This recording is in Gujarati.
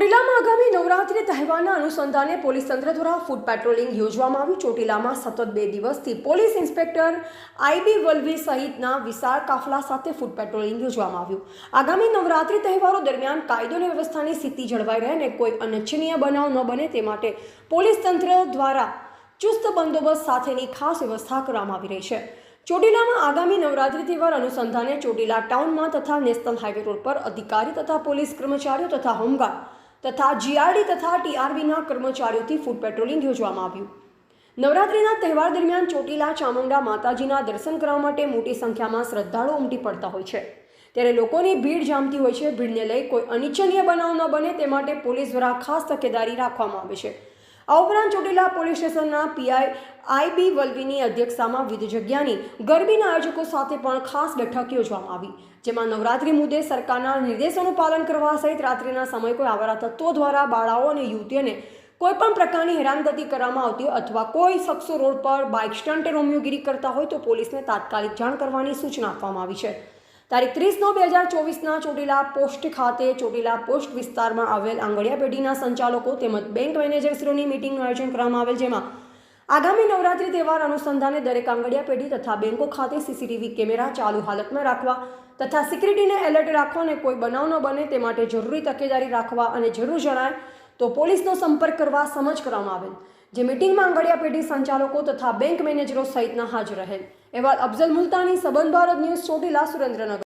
ચોટીલામાં આગામી નવરાત્રી તહેવારના અનુસંધાને પોલીસ તંત્ર દ્વારા ફૂડ પેટ્રોલિંગ યોજવામાં આવ્યું। ચોટીલામાં સતત 2 દિવસથી પોલીસ ઇન્સ્પેક્ટર આઈબી વલ્લવી સહિતના વિશાળ કાફલા સાથે ફૂડ પેટ્રોલિંગ યોજવામાં આવ્યું। આગામી નવરાત્રી તહેવારો દરમિયાન કાયદો અને વ્યવસ્થાની સ્થિતિ જળવાઈ રહે અને કોઈ અનિચ્છનીય બનાવ ન બને તે માટે પોલીસ તંત્ર દ્વારા ચુસ્ત બંદોબસ્ત સાથેની ખાસ વ્યવસ્થા કરવામાં આવી રહી છે। ચોટીલામાં આગામી નવરાત્રી તહેવાર અનુસંધાને ચોટીલા ટાઉનમાં તથા નેશનલ હાઈવે રોડ પર અધિકારી તથા પોલીસ કર્મચારીઓ તથા હોમગાર્ડ તથા જીઆરડી તથા ટીઆરબીના કર્મચારીઓથી ફૂડ પેટ્રોલિંગ યોજવામાં આવ્યું। નવરાત્રીના તહેવાર દરમિયાન ચોટીલા ચામુંડા માતાજીના દર્શન કરવા માટે મોટી સંખ્યામાં શ્રદ્ધાળુઓ ઉમટી પડતા હોય છે, ત્યારે લોકોની ભીડ જામતી હોય છે। ભીડને લઈ કોઈ અનિચ્છનીય બનાવ ન બને તે માટે પોલીસ દ્વારા ખાસ તકેદારી રાખવામાં આવે છે। આ ઉપરાંત ચોટીલા પોલીસ સ્ટેશનના પીઆઈ આઈબી વલ્લવીની અધ્યક્ષતામાં વિવિધ જગ્યાની ગરબીના આયોજકો સાથે પણ ખાસ બેઠક યોજવામાં આવી, જેમાં નવરાત્રી મુદ્દે સરકારના નિર્દેશોનું પાલન કરવા સહિત રાત્રિના સમયે કોઈ આવારા તત્વો દ્વારા બાળાઓ અને યુવતીઓને કોઈપણ પ્રકારની હેરાનગતિ કરવામાં આવતી અથવા કોઈ શખ્સો રોડ પર બાઇક સ્ટન્ટ રોમિયોગીરી કરતા હોય તો પોલીસને તાત્કાલિક જાણ કરવાની સૂચના આપવામાં આવી છે। તારીખ 30/9/2024ના ચોટીલા પોસ્ટ ખાતે ચોટીલા પોસ્ટ વિસ્તારમાં આવેલ આંગળીયા પેઢીના સંચાલકો તેમજ બેંક મેનેજરશ્રીઓની મિટિંગનું આયોજન કરવામાં આવેલ, જેમાં આગામી નવરાત્રી તહેવાર અનુસંધાને દરેક આંગળીયા પેઢી તથા બેંકો ખાતે સીસીટીવી કેમેરા ચાલુ હાલતમાં રાખવા તથા સિક્યુરિટીને એલર્ટ રાખવા અને કોઈ બનાવ ન બને તે માટે જરૂરી તકેદારી રાખવા અને જરૂર જણાય તો પોલીસનો સંપર્ક કરવા સમજ કરવામાં આવેલ, જે મિટિંગમાં આંગળીયા પેઢી સંચાલકો તથા બેંક મેનેજરો સહિતના હાજર રહેલ। અહેવાલ અફઝલ મુલતાની, સંબંધ ભારત ન્યૂઝ, ચોટીલા, સુરેન્દ્રનગર।